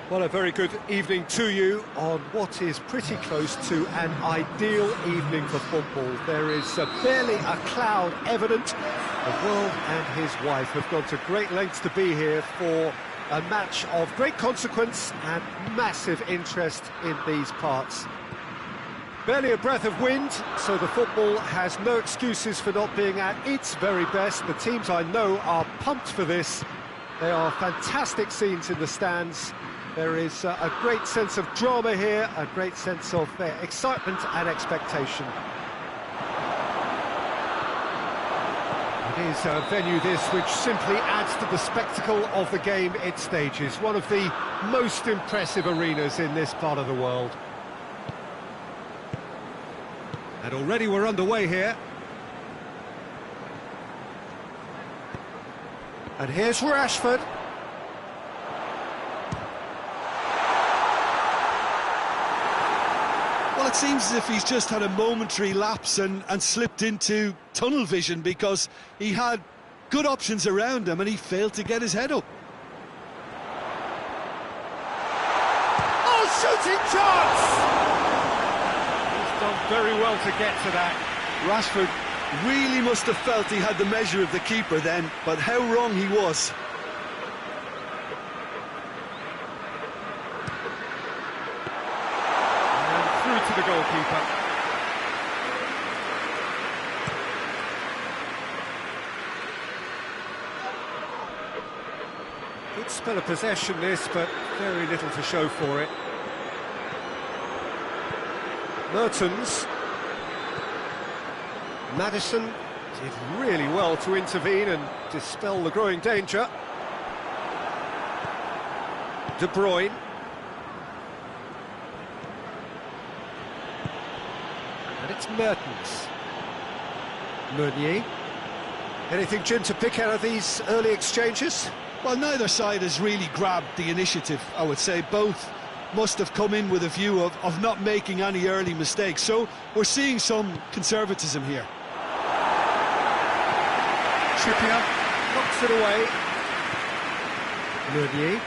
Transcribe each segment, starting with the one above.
Well, a very good evening to you on what is pretty close to an ideal evening for football. There is barely a cloud evident. The world and his wife have gone to great lengths to be here for a match of great consequence and massive interest in these parts. Barely a breath of wind, so the football has no excuses for not being at its very best. The teams I know are pumped for this. They are fantastic scenes in the stands. There is a great sense of drama here, a great sense of excitement and expectation. It is a venue this which simply adds to the spectacle of the game it stages. One of the most impressive arenas in this part of the world. And already we're underway here. And here's Rashford. Well, it seems as if he's just had a momentary lapse and slipped into tunnel vision, because he had good options around him and he failed to get his head up. Oh, shooting chance! He's done very well to get to that. Rashford really must have felt he had the measure of the keeper then, but how wrong he was. To the goalkeeper. Good spell of possession this, but very little to show for it. Mertens. Maddison did really well to intervene and dispel the growing danger. De Bruyne. And it's Mertens. Meunier. Anything, Jim, to pick out of these early exchanges? Well, neither side has really grabbed the initiative, I would say. Both must have come in with a view of not making any early mistakes. So we're seeing some conservatism here. Trippier knocks it away. Meunier.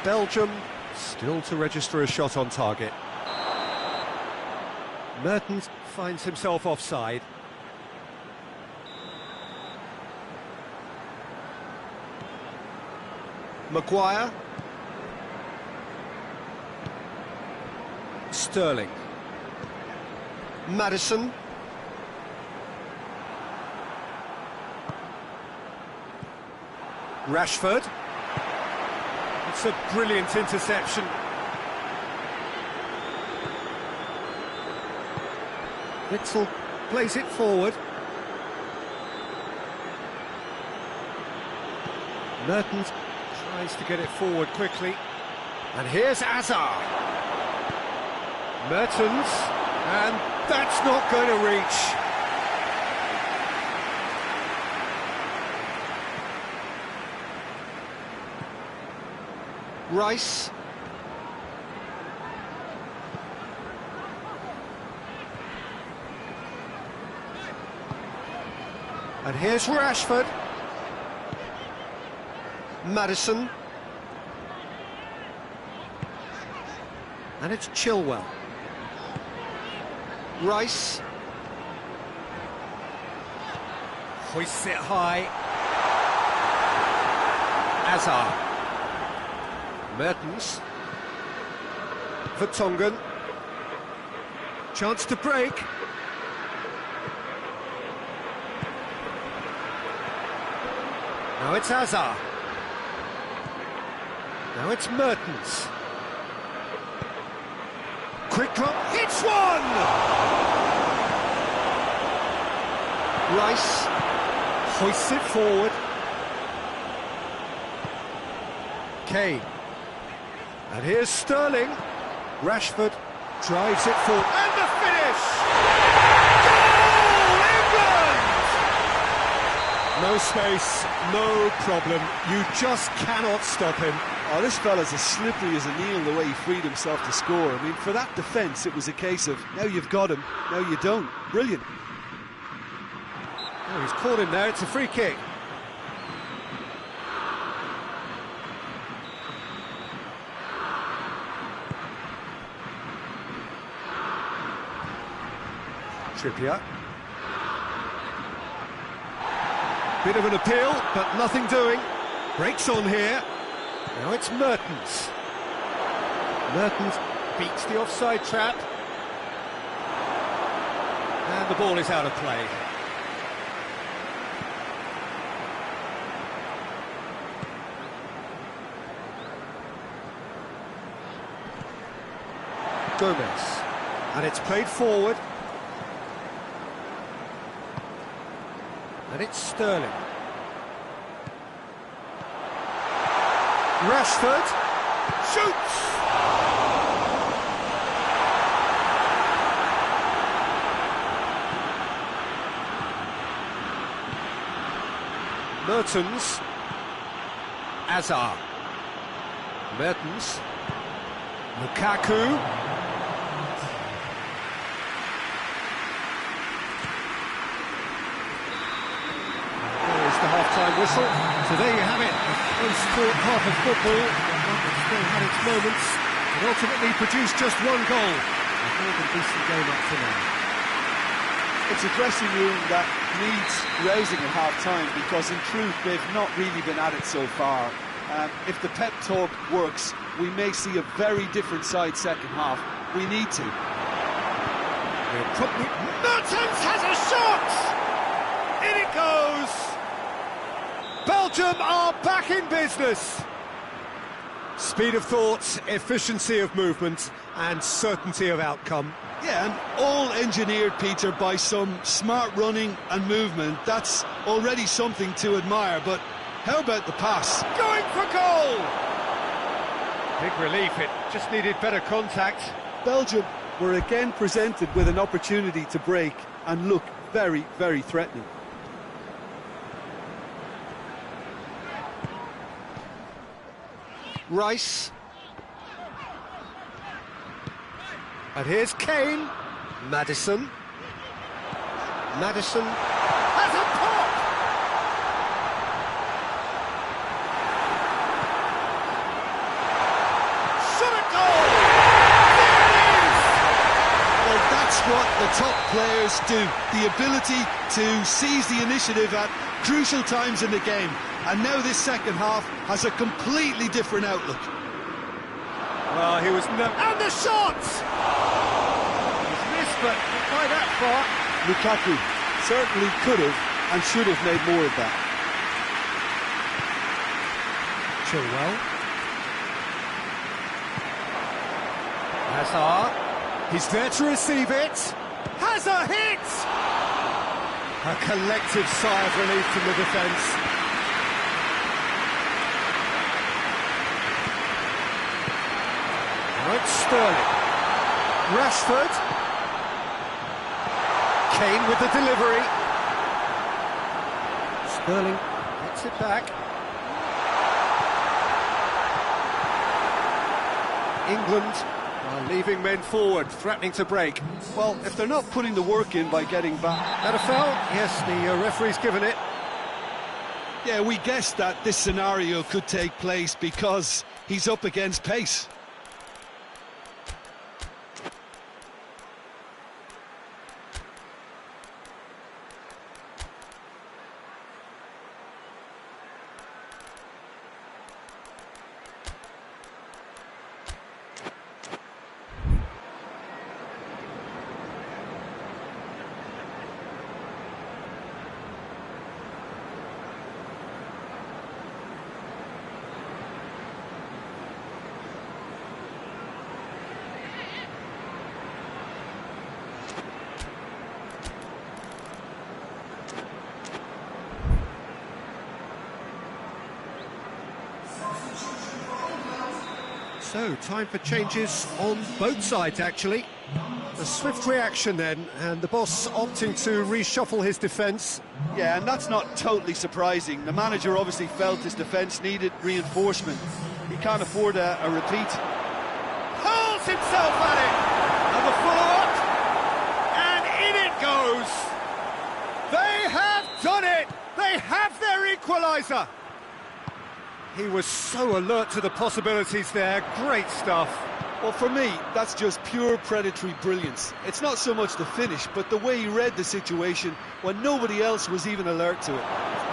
Belgium still to register a shot on target. Mertens finds himself offside. Maguire. Sterling. Maddison. Rashford. It's a brilliant interception. Witzel plays it forward. Mertens tries to get it forward quickly. And here's Hazard. Mertens, and that's not going to reach. Rice. And here's Rashford. Maddison. And it's Chilwell. Rice. Hoists it high. Hazard. Mertens. Vertonghen. Chance to break. Now it's Hazard. Now it's Mertens. Quick look, hits one! Rice hoists it forward. Kane. And here's Sterling. Rashford drives it forward. And the finish! Goal! England! No space, no problem. You just cannot stop him. Oh, this fella's as slippery as a needle the way he freed himself to score. I mean, for that defence, it was a case of, now you've got him, now you don't. Brilliant. Oh, he's caught him there, it's a free kick. Trippier. Bit of an appeal, but nothing doing. Breaks on here. Now it's Mertens. Mertens beats the offside trap. And the ball is out of play. Gomez. And it's played forward. And it's Sterling. Rashford shoots! Mertens. Azar. Mertens. Lukaku. There's the half-time whistle. So there you have it. Close-fought half of football. One that still had its moments. It ultimately produced just one goal. A more than decent game up to now. It's a dressing room that needs raising at half-time, because in truth they've not really been at it so far. If the pep talk works, we may see a very different side second half. We need to. Mertens has a shot! In it goes! Belgium are back in business! Speed of thought, efficiency of movement, and certainty of outcome. Yeah, and all engineered, Peter, by some smart running and movement. That's already something to admire, but how about the pass? Going for goal! Big relief, it just needed better contact. Belgium were again presented with an opportunity to break and look very, very threatening. Rice. And here's Kane. Maddison. Maddison has a pop! Shot at goal! Well, that's what the top players do. The ability to seize the initiative at crucial times in the game. And now this second half has a completely different outlook. Well, he was no... And the shot! It was missed, but not by that far. Lukaku certainly could have and should have made more of that. Chilwell. Hazard. He's there to receive it. Has a hit! A collective sigh of relief from the defence. Right, Sterling. Rashford. Kane with the delivery. Sterling gets it back. England are leaving men forward, threatening to break. Well, if they're not putting the work in by getting back... That a foul? Yes, the referee's given it. Yeah, we guessed that this scenario could take place because he's up against pace. So, time for changes on both sides, actually. A swift reaction then, and the boss opting to reshuffle his defence. Yeah, and that's not totally surprising. The manager obviously felt his defence needed reinforcement. He can't afford a repeat. Hurls himself at it! And the follow-up! And in it goes! They have done it! They have their equaliser! He was so alert to the possibilities there. Great stuff. Well, for me, that's just pure predatory brilliance. It's not so much the finish, but the way he read the situation when nobody else was even alert to it.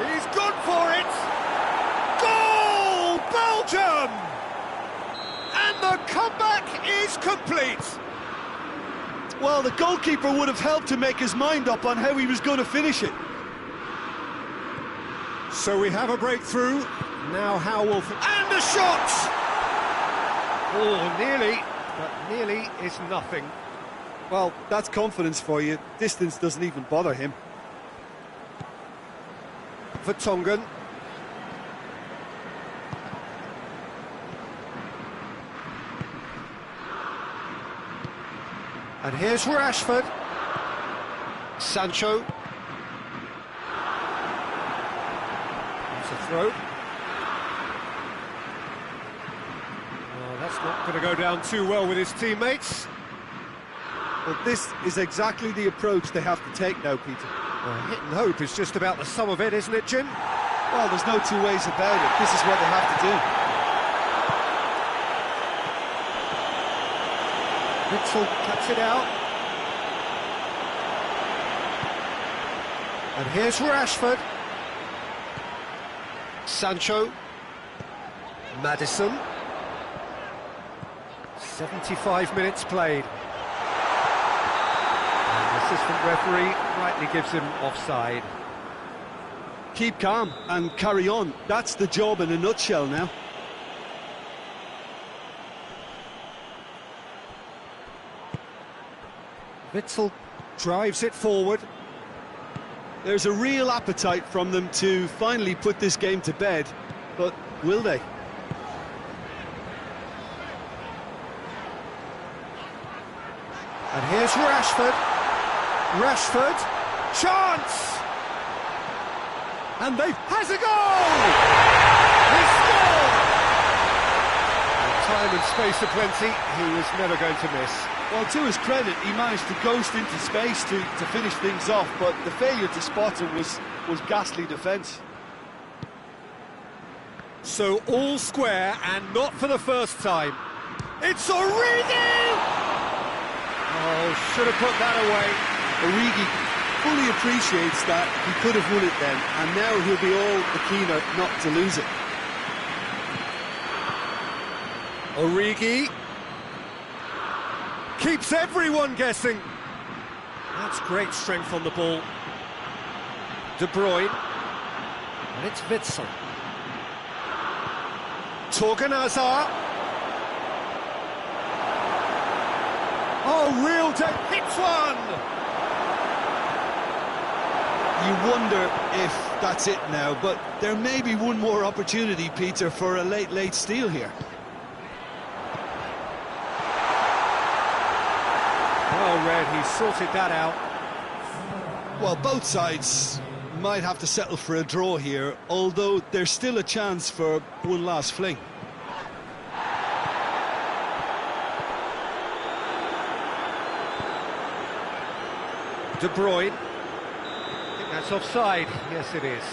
He's gone for it! Goal! Belgium! And the comeback is complete! Well, the goalkeeper would have helped to make his mind up on how he was going to finish it. So we have a breakthrough. Now how will... And the shot! Oh, nearly, but nearly is nothing. Well, that's confidence for you. Distance doesn't even bother him. Vertonghen. And here's Rashford. Sancho. That's a throw. Oh, that's not going to go down too well with his teammates. Well, this is exactly the approach they have to take now, Peter. Well, hit and hope is just about the sum of it, isn't it, Jim? Well, there's no two ways about it. This is what they have to do. Mitchell cuts it out. And here's Rashford. Sancho. Maddison. 75 minutes played. And the assistant referee rightly gives him offside. Keep calm and carry on. That's the job in a nutshell now. Witzel drives it forward. There's a real appetite from them to finally put this game to bed, but will they? And here's Rashford. Rashford. Chance! And they... Has a goal! He scored! With time and space aplenty, he was never going to miss. Well, to his credit, he managed to ghost into space to finish things off, but the failure to spot him was ghastly defence. So all square, and not for the first time. It's Origi! Oh, should have put that away. Origi fully appreciates that he could have won it then, and now he'll be all the keener not to lose it. Origi keeps everyone guessing. That's great strength on the ball. De Bruyne. And it's Witzel. Torgan Hazard. Oh, real hits one! You wonder if that's it now, but there may be one more opportunity, Peter, for a late steal here. Well read, he sorted that out. Well, both sides might have to settle for a draw here, although there's still a chance for one last fling. De Bruyne. I think that's offside. Yes, it is.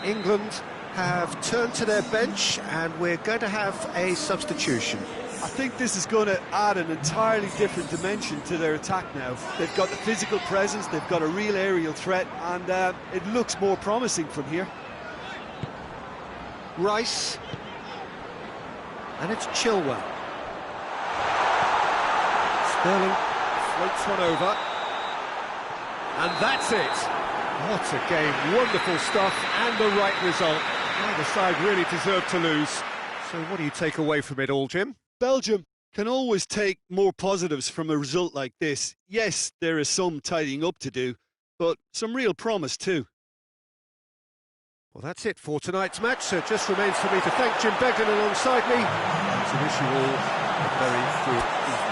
England have turned to their bench and we're going to have a substitution. I think this is going to add an entirely different dimension to their attack now. They've got the physical presence, they've got a real aerial threat, and it looks more promising from here. Rice. And it's Chilwell. Sterling floats one over. And that's it. What a game, wonderful stuff, and the right result. Neither side really deserved to lose. So what do you take away from it all, Jim? Belgium can always take more positives from a result like this. Yes, there is some tidying up to do, but some real promise too. Well, that's it for tonight's match. So it just remains for me to thank Jim Beglin alongside me and to wish you all a very good evening.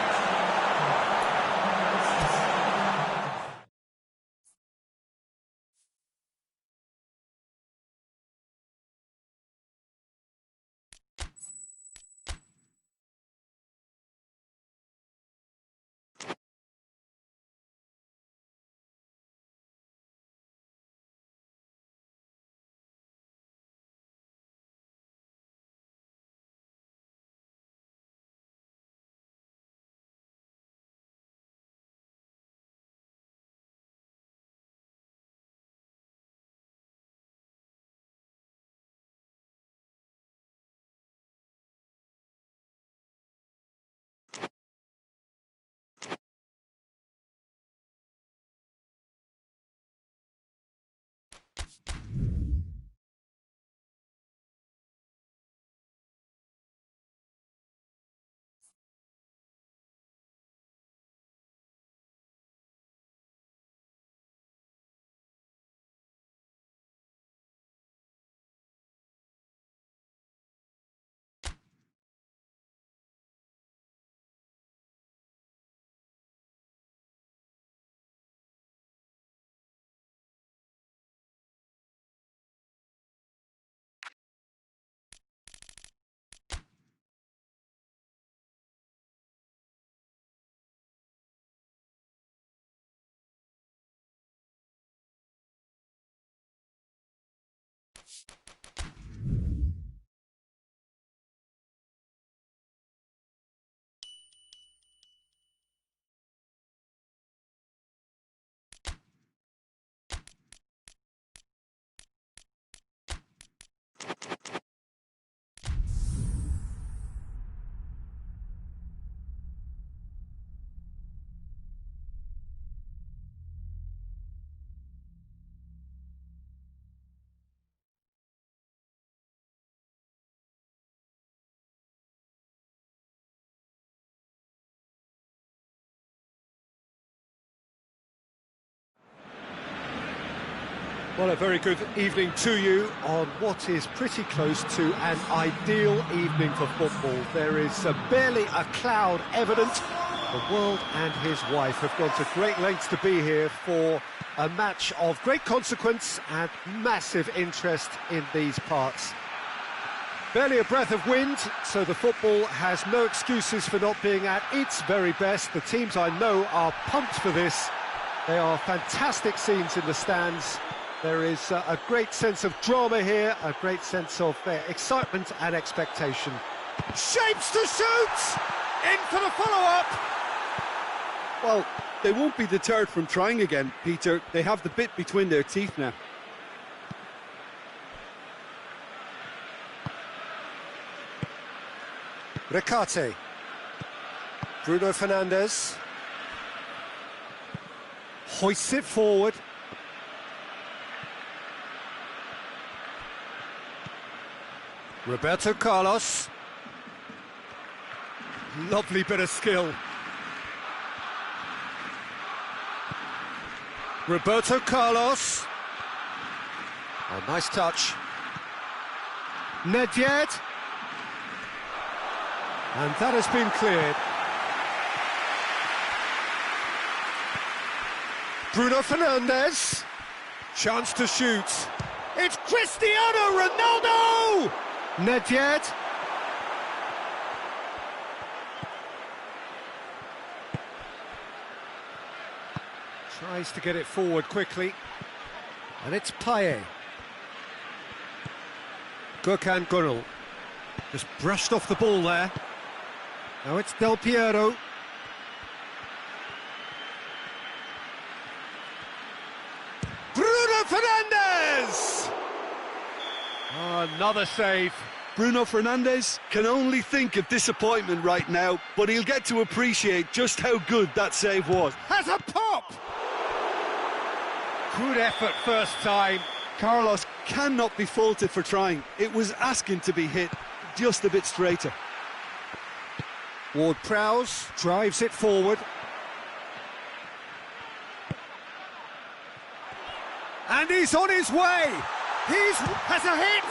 Well, a very good evening to you on what is pretty close to an ideal evening for football. There is barely a cloud evident. The world and his wife have gone to great lengths to be here for a match of great consequence and massive interest in these parts. Barely a breath of wind, so the football has no excuses for not being at its very best. The teams I know are pumped for this. They are fantastic scenes in the stands. There is a great sense of drama here, a great sense of excitement and expectation. Shapes to shoot! In for the follow-up! Well, they won't be deterred from trying again, Peter. They have the bit between their teeth now. Recate. Bruno Fernandes. Hoists it forward. Roberto Carlos. Lovely bit of skill. Roberto Carlos. A nice touch. Nedved. And that has been cleared. Bruno Fernandes. Chance to shoot. It's Cristiano Ronaldo! Nedved. Tries to get it forward quickly. And it's Payet. Gökhan Gönül. Just brushed off the ball there. Now it's Del Piero. Bruno Fernandes! Oh, another save. Bruno Fernandes can only think of disappointment right now, but he'll get to appreciate just how good that save was. Has a pop! Good effort first time. Carlos cannot be faulted for trying. It was asking to be hit. just a bit straighter. Ward-Prowse drives it forward. And he's on his way! Has a hit!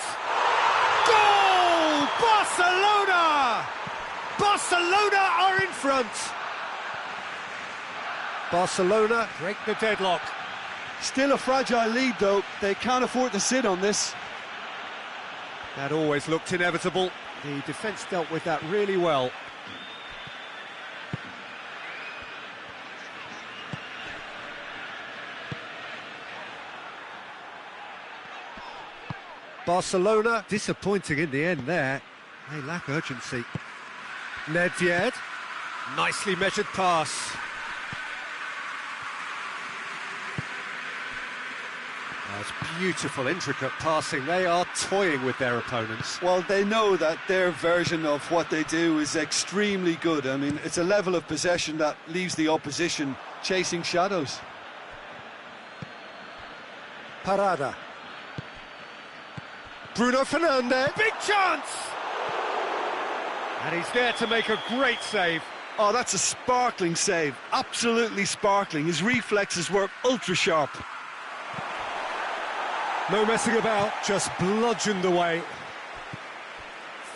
Goal! Barcelona! Barcelona are in front! Barcelona break the deadlock. Still a fragile lead, though. They can't afford to sit on this. That always looked inevitable. The defence dealt with that really well. Barcelona disappointing in the end there. They lack urgency. Nedved, nicely measured pass. That's beautiful, intricate passing. They are toying with their opponents. Well, they know that their version of what they do is extremely good. I mean, it's a level of possession that leaves the opposition chasing shadows. Parada. Bruno Fernandes. Big chance! And he's there to make a great save. Oh, that's a sparkling save. Absolutely sparkling. His reflexes were ultra sharp. No messing about, just bludgeoned away.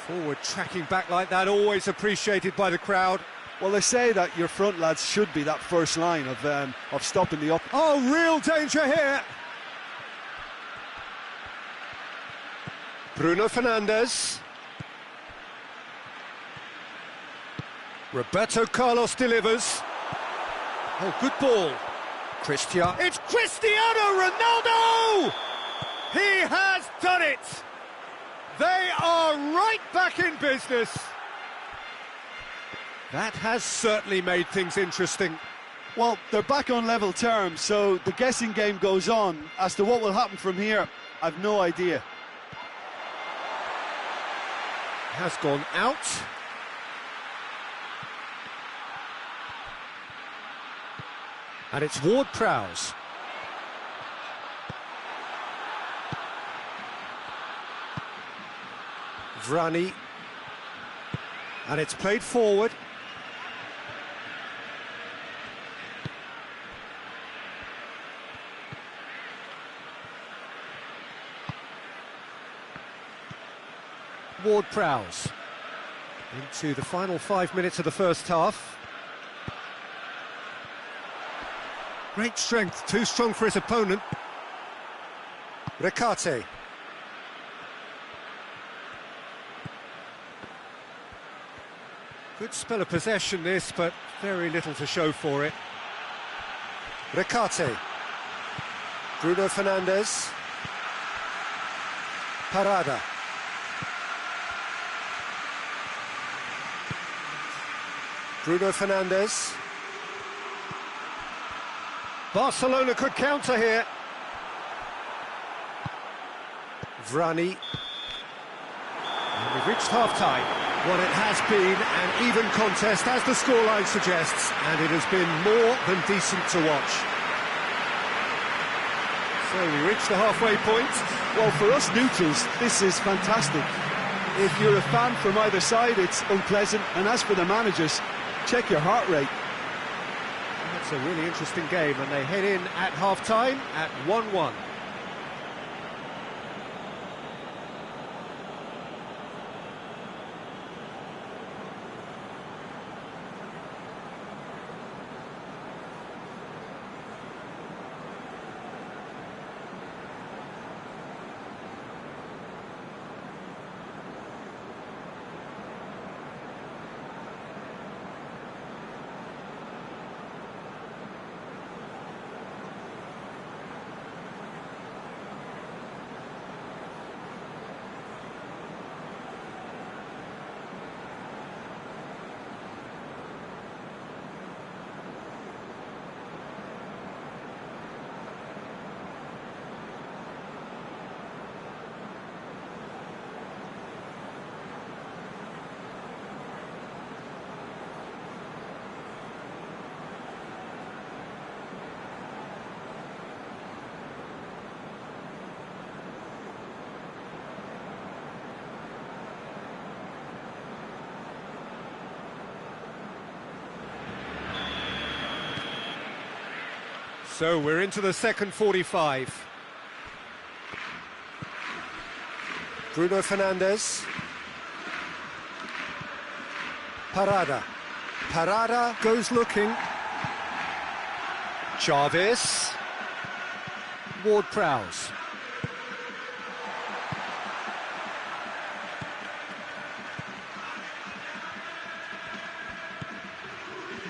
Forward tracking back like that, always appreciated by the crowd. Well, they say that your front lads should be that first line of stopping the up. Oh, real danger here. Bruno Fernandes. Roberto Carlos delivers. Oh, good ball. It's Cristiano Ronaldo! He has done it! They are right back in business. That has certainly made things interesting. Well, they're back on level terms, so the guessing game goes on. As to what will happen from here, I've no idea. Has gone out. And it's Ward-Prowse. Vrani. And it's played forward. Ward-Prowse into the final 5 minutes of the first half. Great strength, too strong for his opponent. Recate. Good spell of possession this, but very little to show for it. Recate. Bruno Fernandes. Parada. Bruno Fernandes. Barcelona could counter here. Vrani. And we've reached half-time. Well, it has been an even contest, as the scoreline suggests, and it has been more than decent to watch. So we reached the halfway point. Well, for us neutrals, this is fantastic. If you're a fan from either side, it's unpleasant. And as for the managers, check your heart rate. That's a really interesting game, and they head in at half-time at 1-1. So we're into the second 45. Bruno Fernandes. Parada. Parada goes looking. Chavez. Ward-Prowse.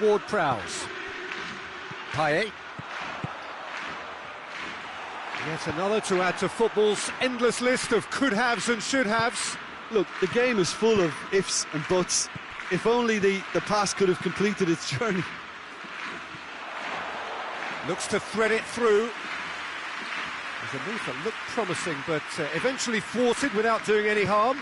Ward-Prowse. Payet. Yet another to add to football's endless list of could-haves and should-haves. Look, the game is full of ifs and buts. If only the pass could have completed its journey. Looks to thread it through. The move that looked promising, but eventually thwarted without doing any harm.